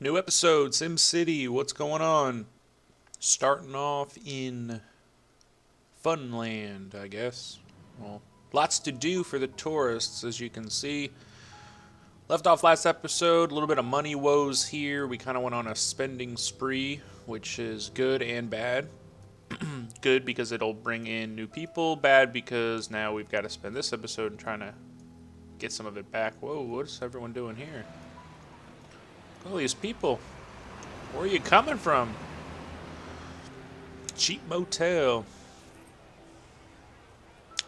New episode, SimCity, what's going on? Starting off in Funland, I guess. Well, lots to do for the tourists, as you can see. Left off last episode, a little bit of money woes here. We kind of went on a spending spree, which is good and bad. Good because it'll bring in new people. Bad because now we've got to spend this episode trying to get some of it back. Whoa, what's everyone doing here? All these people. Where are you coming from? Cheap motel.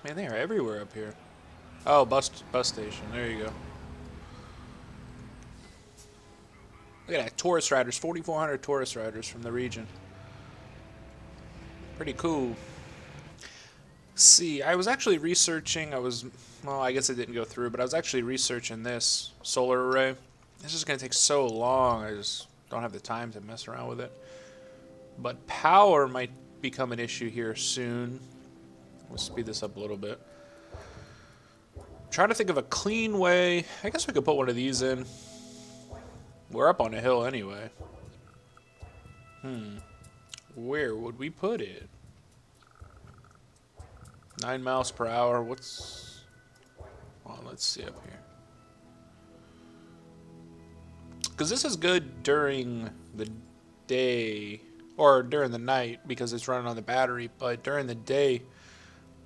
Man, they are everywhere up here. Oh, bus station. There you go. Look at that. Tourist riders. 4,400 tourist riders from the region. Pretty cool. See, I was actually researching. Well, I guess it didn't go through, but I was actually researching this solar array. This is going to take so long, I just don't have the time to mess around with it. But power might become an issue here soon. We'll speed this up a little bit. I'm trying to think of a clean way. I guess we could put one of these in. We're up on a hill anyway. Where would we put it? 9 miles per hour. What's... Well, let's see up here. Because this is good during the day, or during the night, because it's running on the battery, but during the day,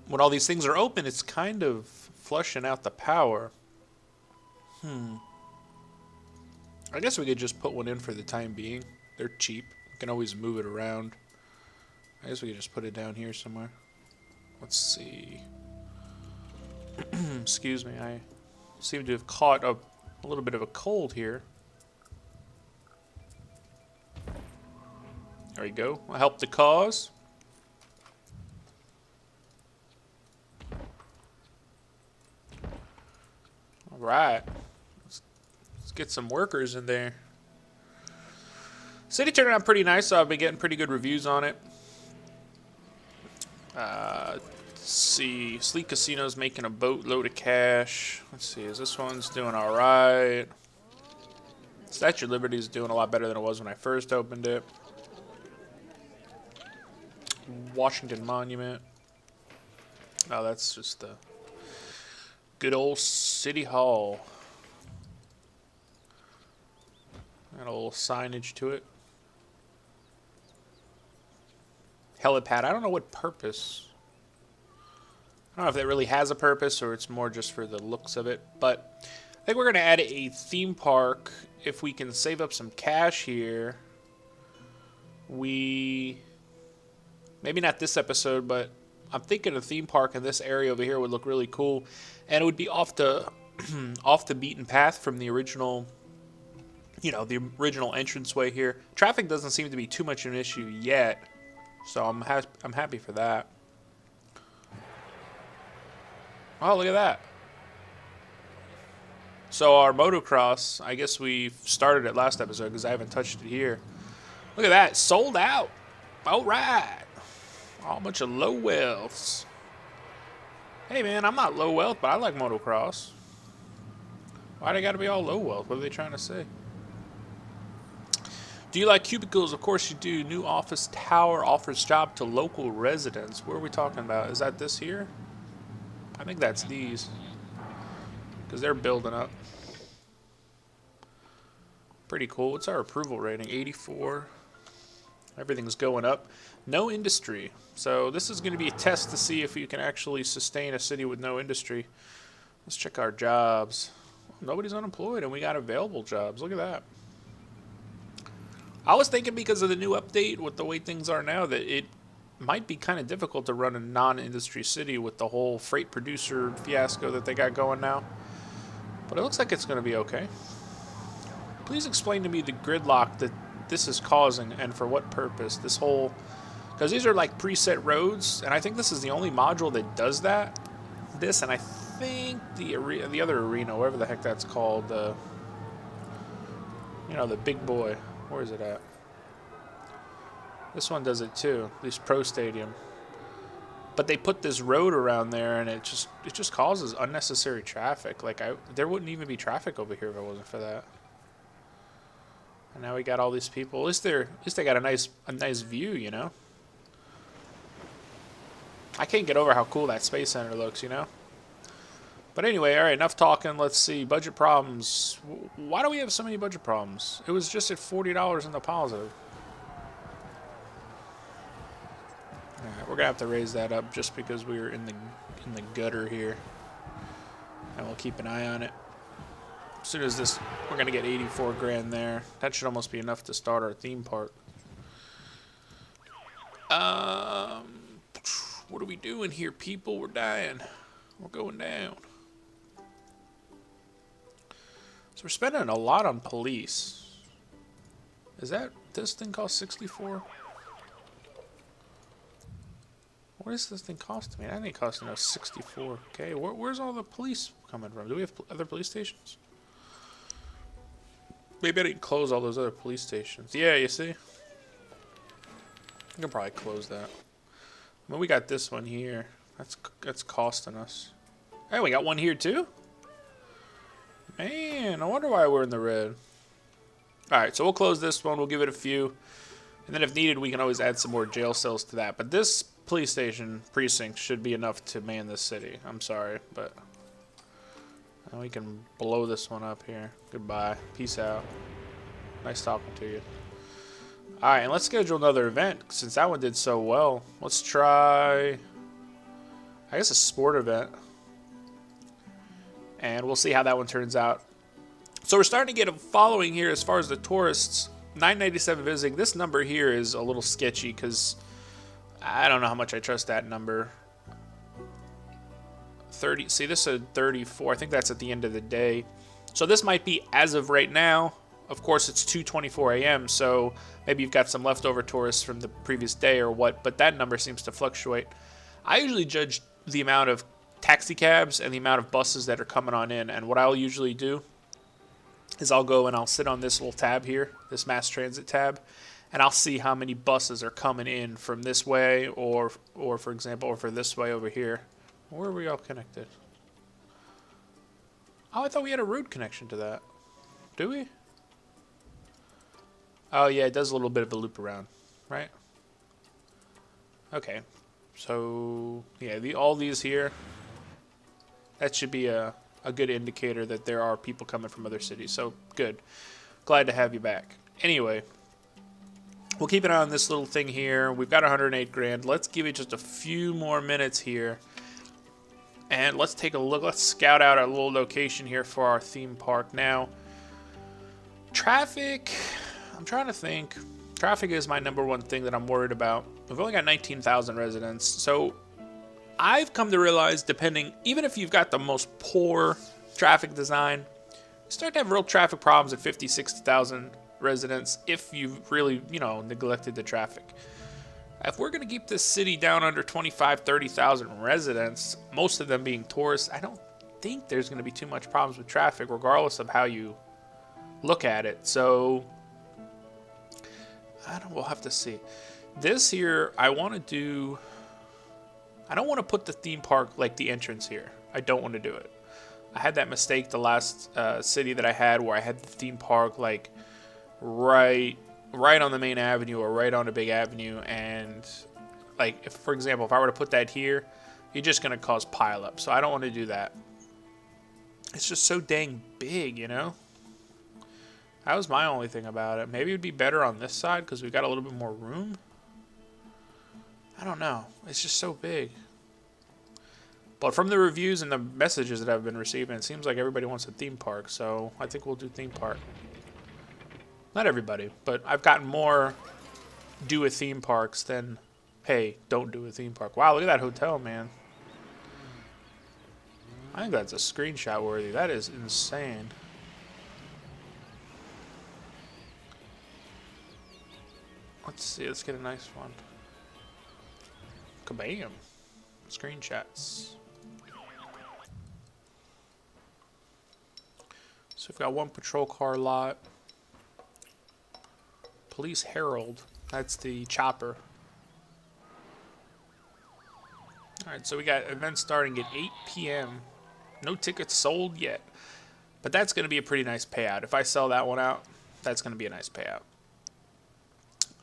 when all these things are open, it's kind of flushing out the power. I guess we could just put one in for the time being. They're cheap. We can always move it around. I guess we could just put it down here somewhere. Let's see. Excuse me, I seem to have caught a little bit of a cold here. There you go. I'll help the cause. All right. Let's get some workers in there. City turned out pretty nice, so I've been getting pretty good reviews on it. Let's see. Sleek Casino's making a boatload of cash. Let's see. Is this one's doing all right? Statue of Liberty is doing a lot better than it was when I first opened it. Washington Monument. Oh, that's just the good old City Hall. Got a little signage to it. Helipad. I don't know what purpose. I don't know if that really has a purpose or it's more just for the looks of it. But I think we're going to add a theme park. If we can save up some cash here, maybe not this episode, but I'm thinking a theme park in this area over here would look really cool. And it would be off the off the beaten path from the original, the original entranceway here. Traffic doesn't seem to be too much of an issue yet, so I'm happy for that. Oh, look at that. So our motocross, I guess we started it last episode because I haven't touched it here. Look at that, sold out. All right. All bunch of low wealths. Hey man, I'm not low wealth, but I like motocross. Why they gotta be all low wealth? What are they trying to say? Do you like cubicles? Of course you do. New office tower offers job to local residents. Where are we talking about? Is that this here? I think that's these. Because they're building up. Pretty cool. What's our approval rating? 84. Everything's going up. No industry. So this is going to be a test to see if you can actually sustain a city with no industry. Let's check our jobs. Nobody's unemployed and we got available jobs. Look at that. I was thinking because of the new update with the way things are now that it might be kind of difficult to run a non-industry city with the whole freight producer fiasco that they got going now. But it looks like it's going to be okay. Please explain to me the gridlock that this is causing and for what purpose. This whole... Because these are like preset roads, and I think this is the only module that does that. This, and I think the other arena, whatever the heck that's called, the big boy. Where is it at? This one does it too, at least Pro Stadium. But they put this road around there, and it just causes unnecessary traffic. Like there wouldn't even be traffic over here if it wasn't for that. And now we got all these people. At least they got a nice view, you know. I can't get over how cool that space center looks, you know. But anyway, all right, enough talking. Let's see. Budget problems. Why do we have so many budget problems? It was just at $40 in the positive. All right, we're gonna have to raise that up just because we were in the gutter here, and we'll keep an eye on it. As soon as this, we're gonna get 84 grand there. That should almost be enough to start our theme park. What are we doing here, people? We're dying. We're going down. So we're spending a lot on police. Is that this thing cost 64? What is this thing costing me? I think it costing us 64K. Where's all the police coming from? Do we have other police stations? Maybe I didn't close all those other police stations. Yeah, you see? I can probably close that. I mean, we got this one here. That's costing us. Hey, we got one here too? Man, I wonder why we're in the red. Alright, so we'll close this one. We'll give it a few. And then if needed, we can always add some more jail cells to that. But this police station precinct should be enough to man this city. I'm sorry, but we can blow this one up here. Goodbye. Peace out. Nice talking to you. Alright, and let's schedule another event since that one did so well. Let's try, I guess, a sport event. And we'll see how that one turns out. So we're starting to get a following here as far as the tourists. 997 visiting. This number here is a little sketchy because I don't know how much I trust that number. 30. See, this is 34. I think that's at the end of the day. So this might be as of right now. Of course, it's 2:24 a.m. So maybe you've got some leftover tourists from the previous day or what. But that number seems to fluctuate. I usually judge the amount of taxi cabs and the amount of buses that are coming on in. And what I'll usually do is I'll go and I'll sit on this little tab here, this mass transit tab, and I'll see how many buses are coming in from this way or for example, or for this way over here. Where are we all connected? Oh, I thought we had a road connection to that. Do we? Oh, yeah, it does a little bit of a loop around, right? Okay. So, yeah, all these here, that should be a good indicator that there are people coming from other cities. So, good. Glad to have you back. Anyway, we'll keep an eye on this little thing here. We've got 108 grand. Let's give it just a few more minutes here. And let's take a look. Let's scout out our little location here for our theme park. Now, traffic, I'm trying to think. Traffic is my #1 thing that I'm worried about. We've only got 19,000 residents. So I've come to realize, even if you've got the most poor traffic design, you start to have real traffic problems at 50, 60,000 residents if you've really, neglected the traffic. If we're going to keep this city down under 25, 30,000 residents, most of them being tourists, I don't think there's going to be too much problems with traffic, regardless of how you look at it. So, we'll have to see. This here, I don't want to put the theme park like the entrance here. I don't want to do it. I had that mistake the last city that I had where I had the theme park like right on the main avenue or right on a big avenue, and like for example, if I were to put that here, you're just going to cause pileup. So I don't want to do that. It's just so dang big, That was my only thing about it. Maybe it would be better on this side because we've got a little bit more room. I don't know. It's just so big. But from the reviews and the messages that I've been receiving, it seems like everybody wants a theme park. So I think we'll do theme park. Not everybody, but I've gotten more do a theme parks than, hey, don't do a theme park. Wow, look at that hotel, man. I think that's a screenshot worthy. That is insane. Let's see, let's get a nice one. Kabam. Screenshots. So we've got one patrol car lot. Police Herald. That's the chopper. Alright, so we got events starting at 8 p.m. No tickets sold yet. But that's going to be a pretty nice payout. If I sell that one out, That's going to be a nice payout.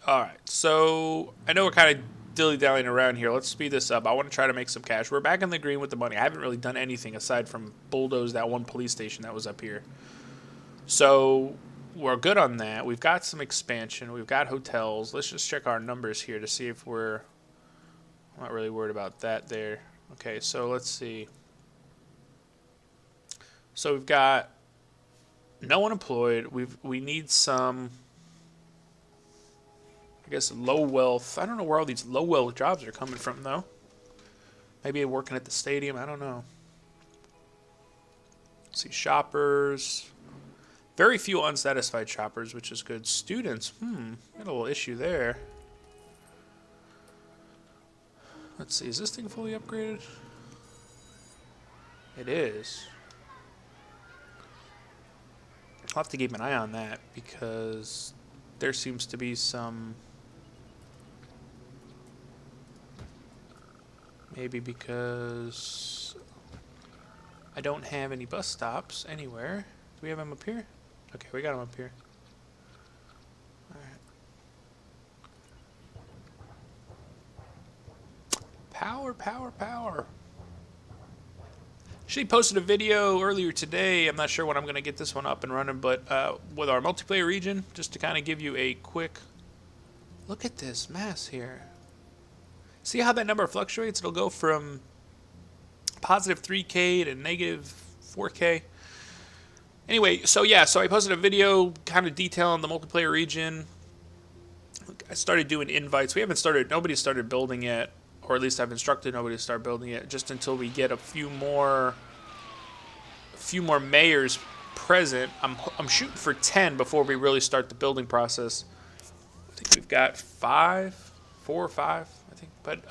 All right, so I know we're kind of dilly-dallying around here. Let's speed this up. I want to try to make some cash. We're back in the green with the money. I haven't really done anything aside from bulldoze that one police station that was up here. So we're good on that. We've got some expansion. We've got hotels. Let's just check our numbers here to see if we're... I'm not really worried about that there. Okay, so let's see. So we've got no one employed. We need some... I guess low wealth. I don't know where all these low wealth jobs are coming from, though. Maybe working at the stadium. I don't know. Let's see, shoppers. Very few unsatisfied shoppers, which is good. Students. Got a little issue there. Let's see. Is this thing fully upgraded? It is. I'll have to keep an eye on that because there seems to be some... Maybe because I don't have any bus stops anywhere. Do we have them up here? Okay, we got them up here. Alright. Power, power, power. Actually posted a video earlier today. I'm not sure when I'm going to get this one up and running, but with our multiplayer region, just to kind of give you a quick look at this mass here. See how that number fluctuates? It'll go from positive 3K to negative 4K. Anyway, so yeah, so I posted a video kind of detailing the multiplayer region. I started doing invites. We haven't started, nobody's started building yet, or at least I've instructed nobody to start building it, just until we get a few more mayors present. I'm shooting for 10 before we really start the building process. I think we've got 4 or 5. But,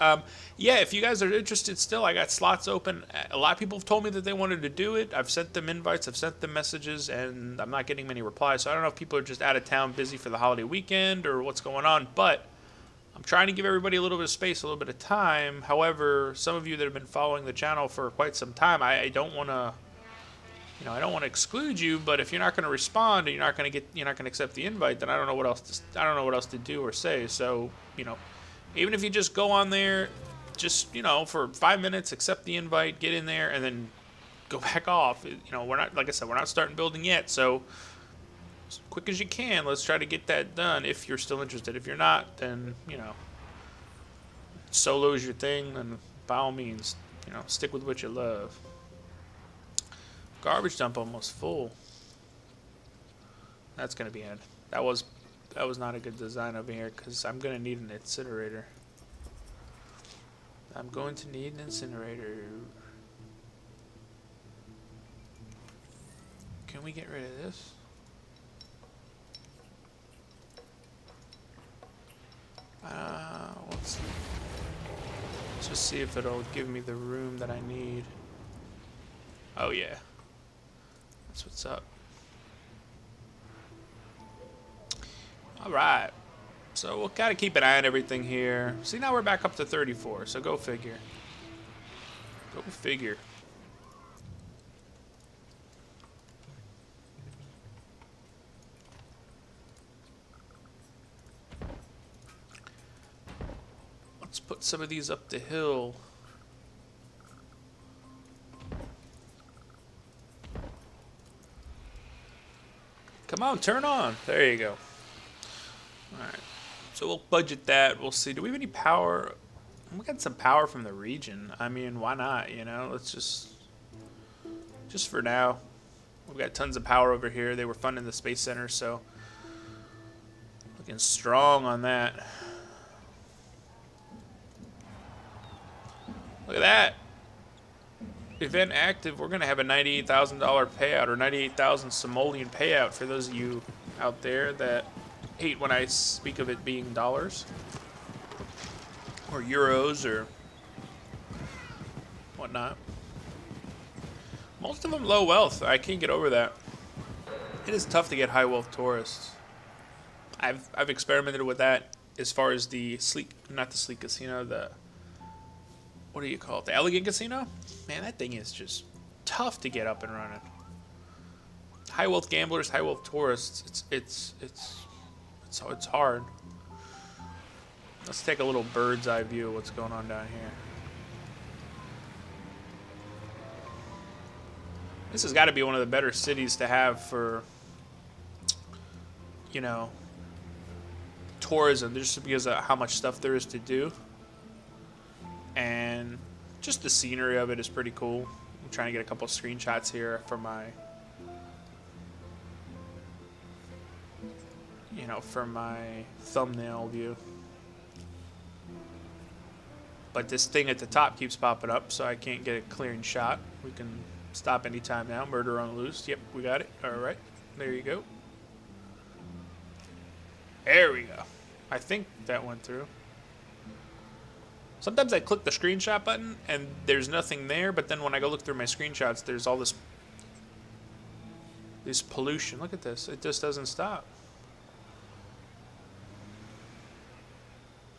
yeah, if you guys are interested still, I got slots open. A lot of people have told me that they wanted to do it. I've sent them invites. I've sent them messages, and I'm not getting many replies. So I don't know if people are just out of town busy for the holiday weekend or what's going on. But I'm trying to give everybody a little bit of space, a little bit of time. However, some of you that have been following the channel for quite some time, I don't want to... You know, I don't want to exclude you, but if you're not going to respond and you're not going to accept the invite, then I don't know what else to do or say. So, you know, even if you just go on there, just, you know, for 5 minutes, accept the invite, get in there, and then go back off. You know, we're not, like I said, we're not starting building yet, so as quick as you can, let's try to get that done if you're still interested. If you're not, then, you know, solo's your thing, and by all means, you know, stick with what you love. Garbage dump almost full. That's going to be it. That was not a good design over here because I'm going to need an incinerator. I'm going to need an incinerator. Can we get rid of this? Let's just see if it'll give me the room that I need. Oh yeah. That's what's up. Alright. So we'll gotta keep an eye on everything here. See, now we're back up to 34, so go figure. Go figure. Let's put some of these up the hill. Come on, turn on. There you go. Alright. So we'll budget that. We'll see. Do we have any power? We got some power from the region. I mean, why not? You know, let's just for now. We've got tons of power over here. They were funding the Space Center, so looking strong on that. Look at that. Event active. We're going to have a $98,000 payout, or 98,000 simoleon payout for those of you out there that hate when I speak of it being dollars or euros or whatnot. Most of them low wealth. I can't get over that. It is tough to get high wealth tourists. I've experimented with that as far as the not the sleek casino, the, what do you call it? The elegant casino? Man, that thing is just tough to get up and running. high wealth gamblers, high wealth tourists. It's hard. Let's take a little bird's eye view of what's going on down here. This has got to be one of the better cities to have for, you know, tourism, just because of how much stuff there is to do. And just the scenery of it is pretty cool. I'm trying to get a couple screenshots here for my, you know, for my thumbnail view. But this thing at the top keeps popping up, so I can't get a clearing shot. We can stop anytime now. Murder on the loose. Yep, we got it. All right. There you go. There we go. I think that went through. Sometimes I click the screenshot button and there's nothing there, but then when I go look through my screenshots, there's all this pollution. Look at this. It just doesn't stop.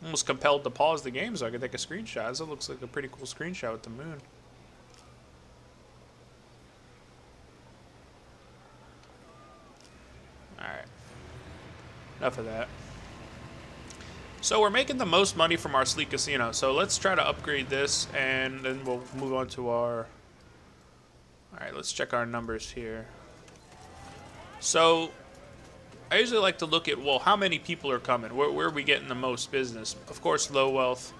Almost compelled to pause the game so I could take a screenshot. This looks like a pretty cool screenshot with the moon. Alright. Enough of that. So we're making the most money from our sleek casino. So let's try to upgrade this and then we'll move on to our... Alright, let's check our numbers here. So I usually like to look at, well, how many people are coming? Where are we getting the most business? Of course, low wealth.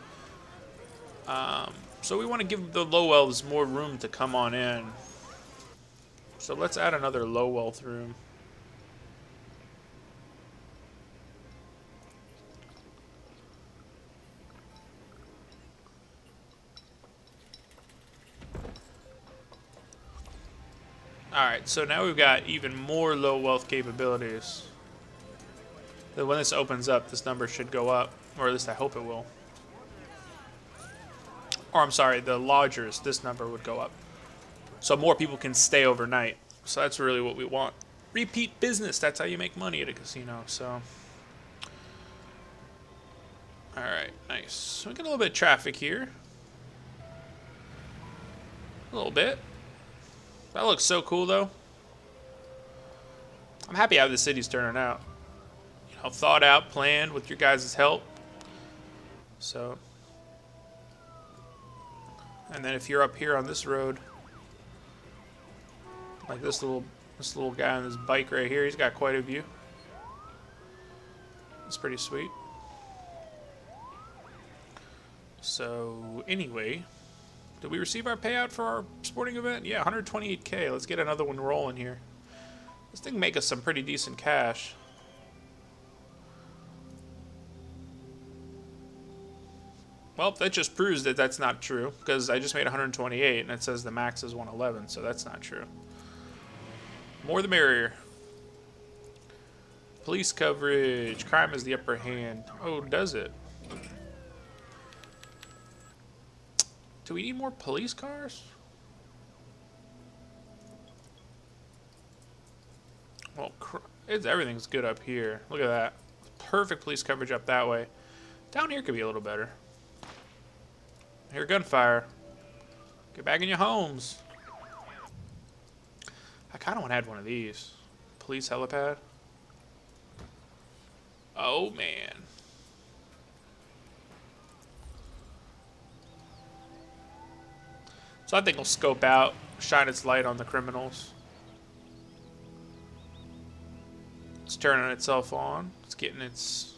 So we want to give the low wealths more room to come on in. So let's add another low wealth room. Alright, so now we've got even more low wealth capabilities. Then when this opens up, this number should go up. Or at least I hope it will. Or I'm sorry, the lodgers, this number would go up. So more people can stay overnight. So that's really what we want. Repeat business, that's how you make money at a casino, so. Alright, nice. So we got a little bit of traffic here. A little bit. That looks so cool, though. I'm happy how the city's turning out. You know, thought out, planned with your guys' help. So, and then if you're up here on this road, like this little guy on this bike right here, he's got quite a view. It's pretty sweet. So, anyway. Did we receive our payout for our sporting event? Yeah, 128K. Let's get another one rolling here. This thing make us some pretty decent cash. Well, that just proves that that's not true, because I just made 128 and it says the max is 111, so that's not true. More the merrier. Police coverage. Crime is the upper hand. Oh, does it? Do we need more police cars? Well, everything's good up here. Look at that. Perfect police coverage up that way. Down here could be a little better. I hear gunfire. Get back in your homes. I kind of want to add one of these. Police helipad. Oh, man. So I think we'll scope out, shine its light on the criminals. It's turning itself on. It's getting its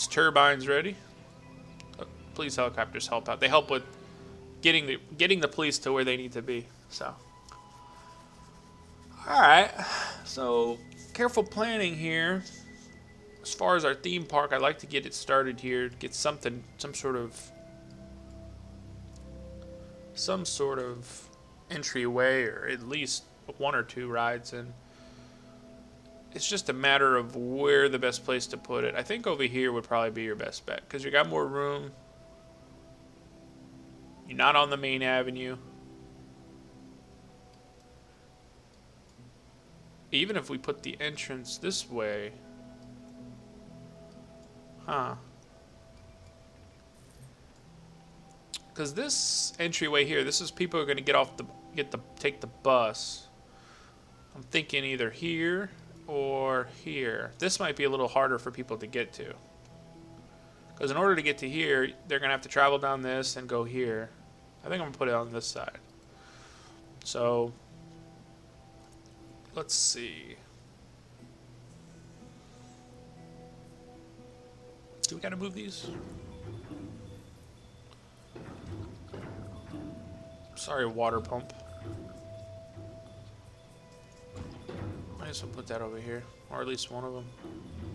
turbines ready. Police helicopters help out. They help with getting the police to where they need to be. So, all right. So careful planning here. As far as our theme park, I'd like to get it started here. Get some sort of entryway, or at least one or two rides in. It's just a matter of where the best place to put it. I think over here would probably be your best bet, because you got more room. You're not on the main avenue. Even if we put the entrance this way. Huh. Because this entryway here, this is people who are going to take the bus. I'm thinking either here or here. This might be a little harder for people to get to. Because in order to get to here, they're going to have to travel down this and go here. I think I'm going to put it on this side. So, let's see. Do we got to move these? Sorry, water pump. I guess I'll put that over here. Or at least one of them.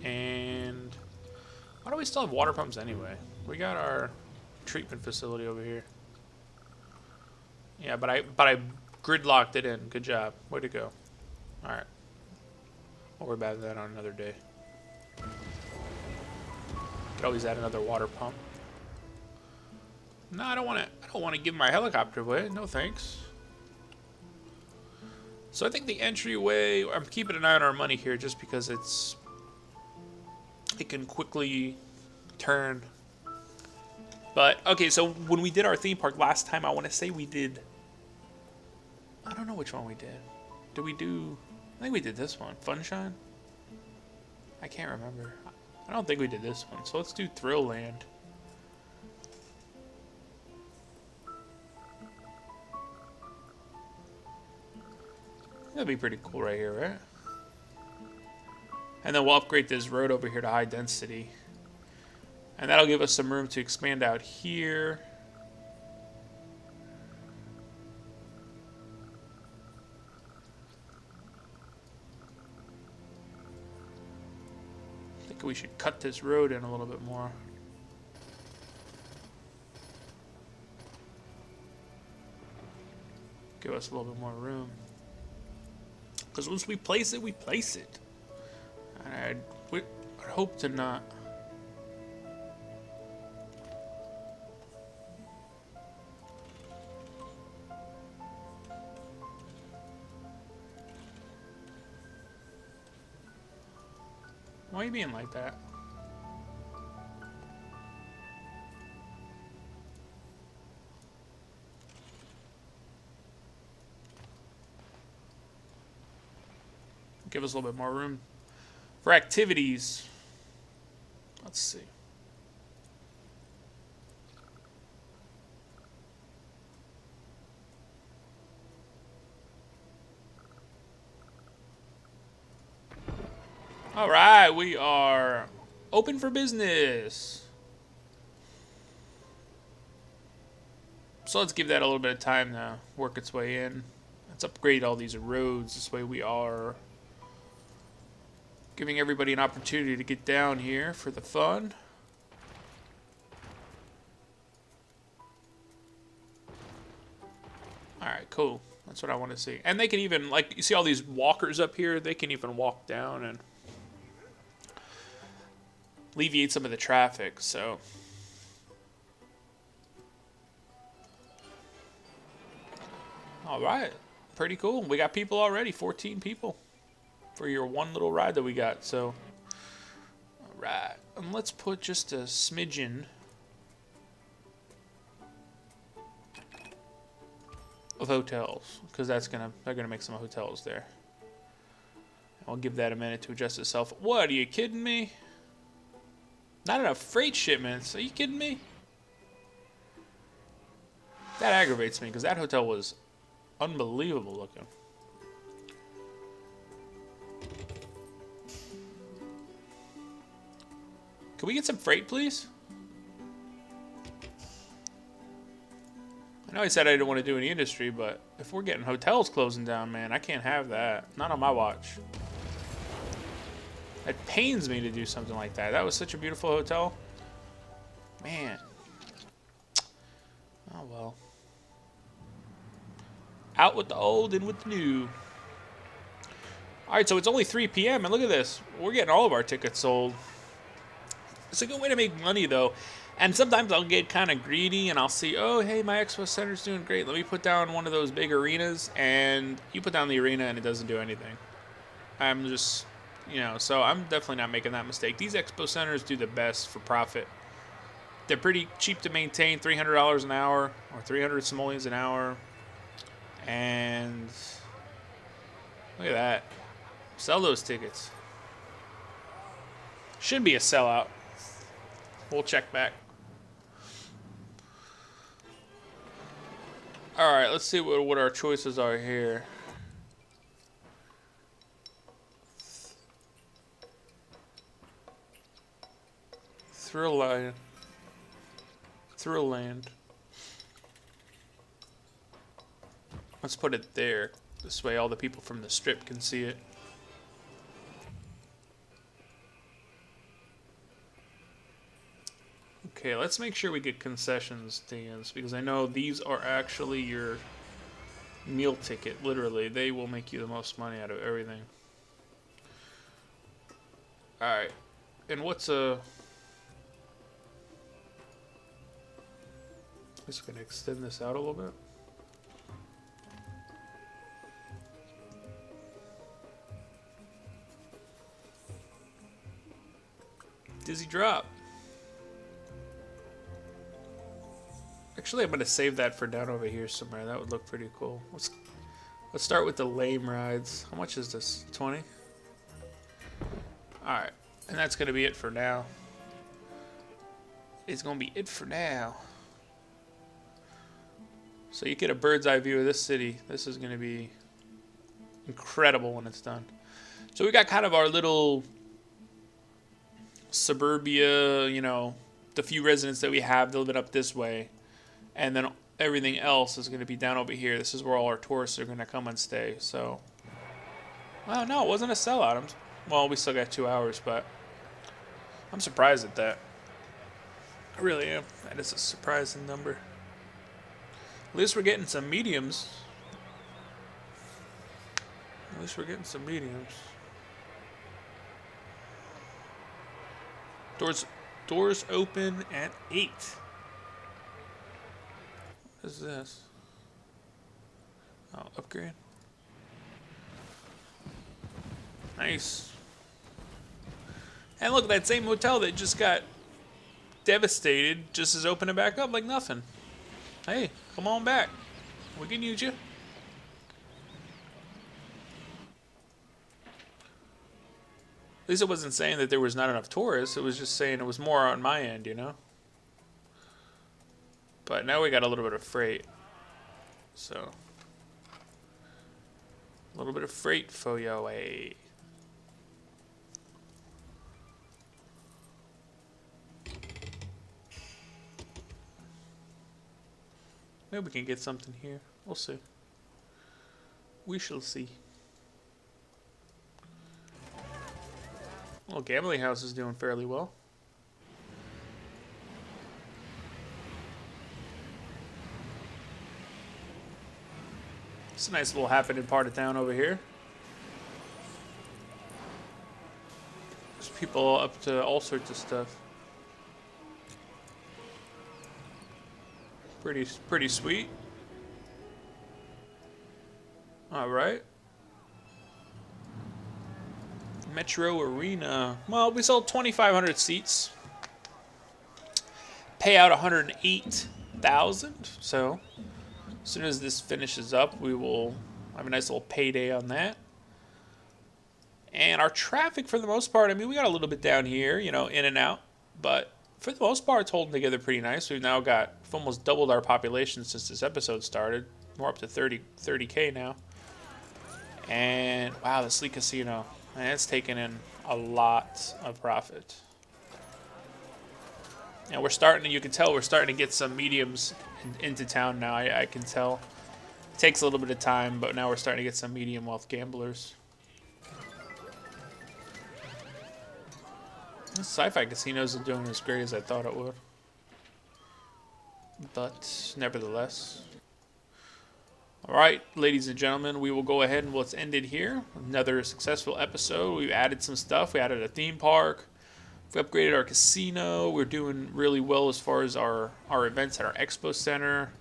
And why do we still have water pumps anyway? We got our treatment facility over here. Yeah, but I gridlocked it in. Good job. Way to go. Alright. We'll worry about that on another day. Could always add another water pump. No, I don't want to give my helicopter away. No thanks. So I think the entryway, I'm keeping an eye on our money here just because it can quickly turn. But okay, so when we did our theme park last time, I want to say we did, I don't know which one we did. Did we do, I think we did this one, Funshine? I can't remember. I don't think we did this one, so let's do Thrill Land. That'd be pretty cool right here, right? And then we'll upgrade this road over here to high density. And that'll give us some room to expand out here. I think we should cut this road in a little bit more. Give us a little bit more room. Because once we place it, we place it. And I'd hope to not. Why are you being like that? Give us a little bit more room for activities. Let's see. All right, we are open for business. So let's give that a little bit of time to work its way in. Let's upgrade all these roads. This way we are giving everybody an opportunity to get down here for the fun. Alright, cool. That's what I want to see. And they can even, like, you see all these walkers up here? They can even walk down and alleviate some of the traffic, so. Alright. Pretty cool. We got people already. 14 people. For your one little ride that we got, so alright, and let's put just a smidgen of hotels, because they're gonna make some hotels there. I'll give that a minute to adjust itself. What, are you kidding me? Not enough freight shipments, are you kidding me? That aggravates me, because that hotel was unbelievable looking. Can we get some freight, please? I know I said I didn't want to do any industry, but if we're getting hotels closing down, man, I can't have that. Not on my watch. It pains me to do something like that. That was such a beautiful hotel. Man. Oh, well. Out with the old, in with the new. Alright, so it's only 3 p.m. and look at this. We're getting all of our tickets sold. It's a good way to make money, though. And sometimes I'll get kind of greedy and I'll see, oh, hey, my expo center's doing great. Let me put down one of those big arenas. And you put down the arena and it doesn't do anything. I'm just, so I'm definitely not making that mistake. These expo centers do the best for profit. They're pretty cheap to maintain, $300 an hour or 300 simoleons an hour. And Look at that. Sell those tickets. Should be a sellout. We'll check back. Alright, let's see what our choices are here. Thrill Land. Thrill Land. Let's put it there. This way all the people from the strip can see it. Okay, let's make sure we get concession stands, because I know these are actually your meal ticket, literally. They will make you the most money out of everything. Alright, and what's a... Just gonna extend this out a little bit. Dizzy drop. Actually, I'm gonna save that for down over here somewhere. That would look pretty cool. Let's start with the lame rides. How much is this? 20? Alright. And that's gonna be it for now. It's gonna be it for now. So you get a bird's eye view of this city. This is gonna be incredible when it's done. So we got kind of our little suburbia, you know, the few residents that we have, they'll live up this way. And then everything else is going to be down over here. This is where all our tourists are going to come and stay. So, well, no, it wasn't a sellout. Well, we still got 2 hours, but I'm surprised at that. I really am. That is a surprising number. At least we're getting some mediums. At least we're getting some mediums. Doors open at 8. What is this? Oh, upgrade. Nice. And look, that same hotel that just got devastated just is opening back up like nothing. Hey, come on back. We can use you. At least it wasn't saying that there was not enough tourists. It was just saying it was more on my end, you know? But now we got a little bit of freight. So, a little bit of freight for your way. Maybe we can get something here. We'll see. We shall see. Well, gambling house is doing fairly well. It's a nice little happening part of town over here. There's people up to all sorts of stuff. Pretty sweet. All right. Metro Arena. Well, we sold 2,500 seats. Payout 108,000. So, as soon as this finishes up, we will have a nice little payday on that. And our traffic, for the most part, I mean, we got a little bit down here, you know, in and out. But for the most part, it's holding together pretty nice. We've now we've almost doubled our population since this episode started. We're up to 30K now. And, wow, the Sleek Casino. And it's taken in a lot of profit. And we're starting to, you can tell we're starting to get some mediums into town now. I can tell. It takes a little bit of time, but now we're starting to get some medium wealth gamblers. This sci-fi casino isn't doing as great as I thought it would. But, nevertheless. Alright, ladies and gentlemen, we will go ahead and let's end it here. Another successful episode. We've added some stuff. We added a theme park. We upgraded our casino. We're doing really well as far as our events at our expo center.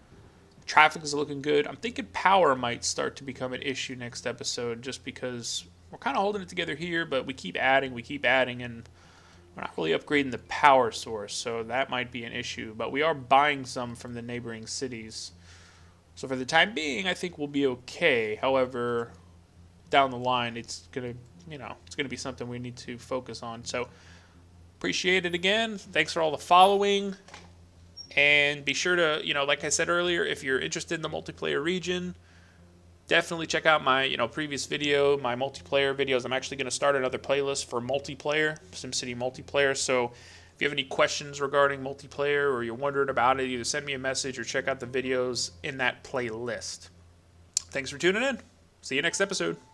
Traffic is looking good. I'm thinking power might start to become an issue next episode just because we're kind of holding it together here, but we keep adding, and we're not really upgrading the power source, so that might be an issue. But we are buying some from the neighboring cities. So for the time being, I think we'll be okay. However, down the line, it's gonna it's gonna be something we need to focus on. So appreciate it again. Thanks for all the following. And be sure to, like I said earlier, if you're interested in the multiplayer region, definitely check out my, previous video, my multiplayer videos. I'm actually going to start another playlist for multiplayer, SimCity multiplayer. So if you have any questions regarding multiplayer or you're wondering about it, either send me a message or check out the videos in that playlist. Thanks for tuning in. See you next episode.